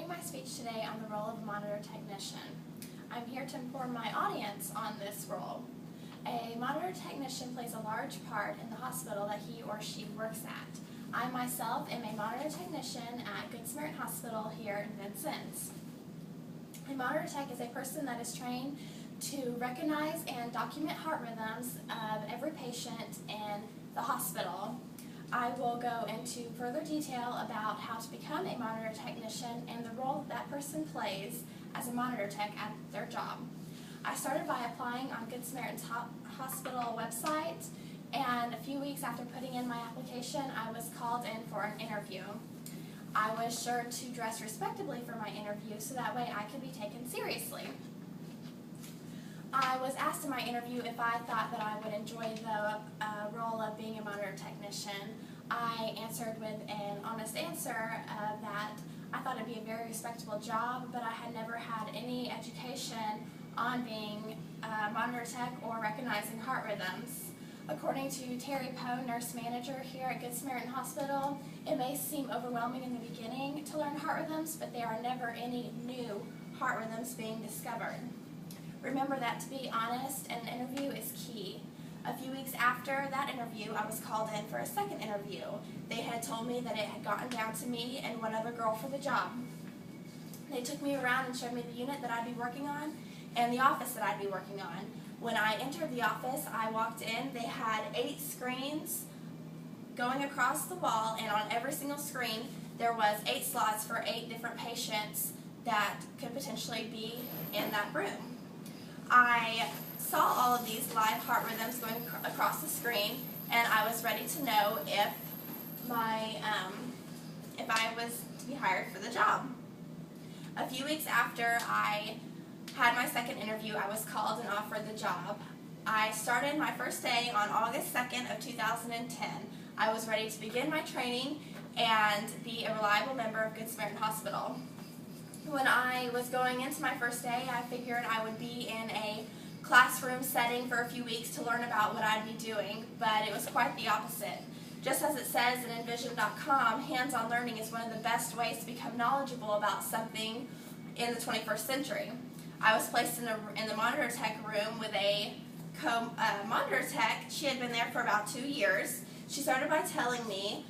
giving my speech today on the role of a monitor technician. I'm here to inform my audience on this role. A monitor technician plays a large part in the hospital that he or she works at. I myself am a monitor technician at Good Samaritan Hospital here in Vincennes. A monitor tech is a person that is trained to recognize and document heart rhythms of every patient in the hospital. I will go into further detail about how to become a monitor technician and the role that person plays as a monitor tech at their job. I started by applying on Good Samaritan's Hospital website, and a few weeks after putting in my application, I was called in for an interview. I was sure to dress respectably for my interview so that way I could be taken seriously. I was asked in my interview if I thought that I would enjoy the role of being a monitor technician. I answered with an honest answer that I thought it would be a very respectable job, but I had never had any education on being a monitor tech or recognizing heart rhythms. According to Terry Poe, nurse manager here at Good Samaritan Hospital, it may seem overwhelming in the beginning to learn heart rhythms, but there are never any new heart rhythms being discovered. Remember that to be honest in an interview is key. A few weeks after that interview, I was called in for a second interview. They had told me that it had gotten down to me and one other girl for the job. They took me around and showed me the unit that I'd be working on and the office that I'd be working on. When I entered the office, I walked in, they had 8 screens going across the wall, and on every single screen there was 8 slots for 8 different patients that could potentially be in that room. I saw all of these live heart rhythms going across the screen, and I was ready to know if I was to be hired for the job. A few weeks after I had my second interview, I was called and offered the job. I started my first day on August 2nd of 2010. I was ready to begin my training and be a reliable member of Good Samaritan Hospital. When I was going into my first day, I figured I would be in a classroom setting for a few weeks to learn about what I'd be doing, but it was quite the opposite. Just as it says in Envision.com, hands-on learning is one of the best ways to become knowledgeable about something in the 21st century. I was placed in the monitor tech room with a monitor tech. She had been there for about 2 years. She started by telling me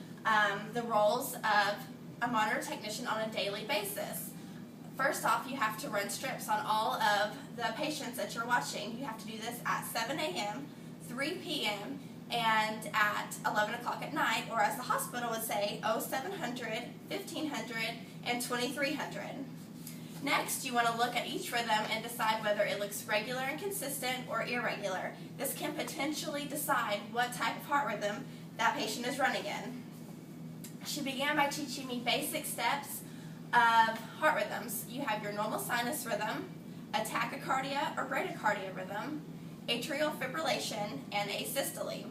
the roles of a monitor technician on a daily basis. First off, you have to run strips on all of the patients that you're watching. You have to do this at 7 a.m., 3 p.m., and at 11 o'clock at night, or as the hospital would say, 0700, 1500, and 2300. Next, you want to look at each rhythm and decide whether it looks regular and consistent or irregular. This can potentially decide what type of heart rhythm that patient is running in. She began by teaching me basic steps of heart rhythms. You have your normal sinus rhythm, a tachycardia or bradycardia rhythm, atrial fibrillation, and asystole.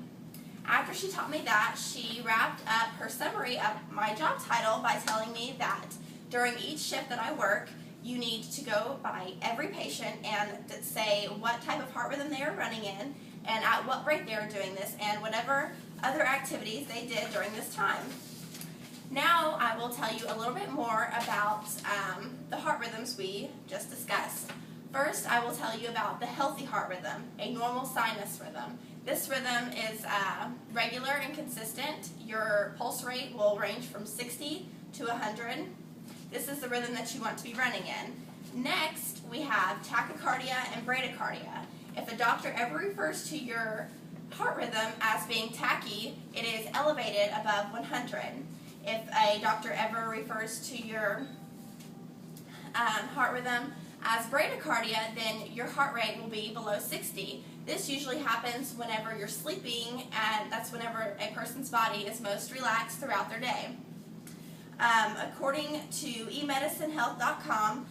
After she taught me that, she wrapped up her summary of my job title by telling me that during each shift that I work, you need to go by every patient and say what type of heart rhythm they are running in and at what rate they are doing this and whatever other activities they did during this time. Now I will tell you a little bit more about the heart rhythms we just discussed. First, I will tell you about the healthy heart rhythm, a normal sinus rhythm. This rhythm is regular and consistent. Your pulse rate will range from 60 to 100. This is the rhythm that you want to be running in. Next, we have tachycardia and bradycardia. If a doctor ever refers to your heart rhythm as being tachy, it is elevated above 100. If a doctor ever refers to your heart rhythm as bradycardia, then your heart rate will be below 60. This usually happens whenever you're sleeping, and that's whenever a person's body is most relaxed throughout their day. According to emedicinehealth.com,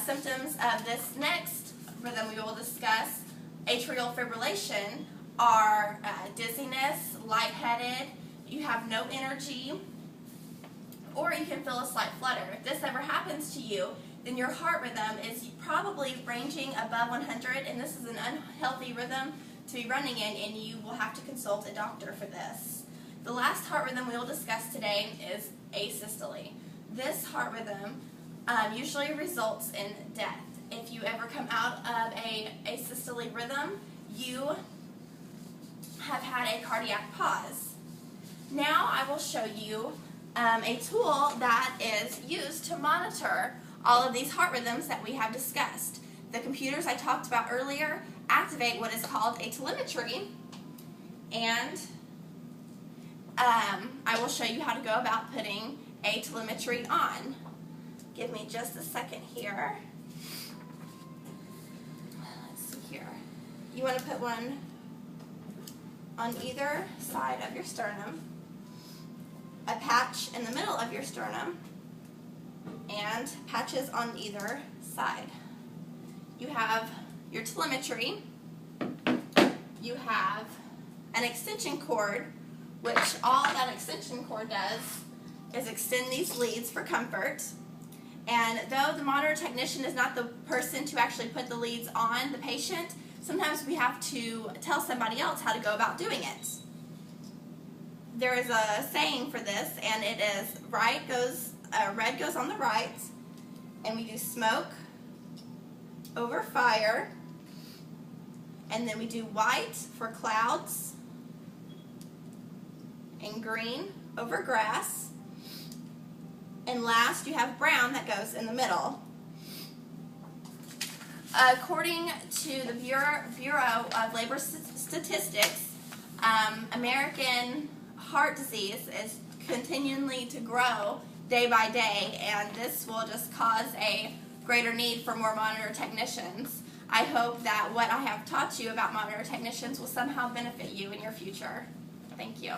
symptoms of this next rhythm we will discuss, atrial fibrillation, are dizziness, lightheaded, you have no energy, or you can feel a slight flutter. If this ever happens to you, then your heart rhythm is probably ranging above 100, and this is an unhealthy rhythm to be running in, and you will have to consult a doctor for this. The last heart rhythm we will discuss today is asystole. This heart rhythm usually results in death. If you ever come out of a asystole rhythm, you have had a cardiac pause. Now I will show you a tool that is used to monitor all of these heart rhythms that we have discussed. The computers I talked about earlier activate what is called a telemetry, and I will show you how to go about putting a telemetry on. Give me just a second here. Let's see here. You want to put one on either side of your sternum, a patch in the middle of your sternum, and patches on either side. You have your telemetry, you have an extension cord, which all that extension cord does is extend these leads for comfort. And though the monitor technician is not the person to actually put the leads on the patient, sometimes we have to tell somebody else how to go about doing it. There is a saying for this, and it is red goes on the right, and we do smoke over fire, and then we do white for clouds, and green over grass, and last you have brown that goes in the middle. According to the Bureau of Labor Statistics, American heart disease is continually to grow day by day, and this will just cause a greater need for more monitor technicians. I hope that what I have taught you about monitor technicians will somehow benefit you in your future. Thank you.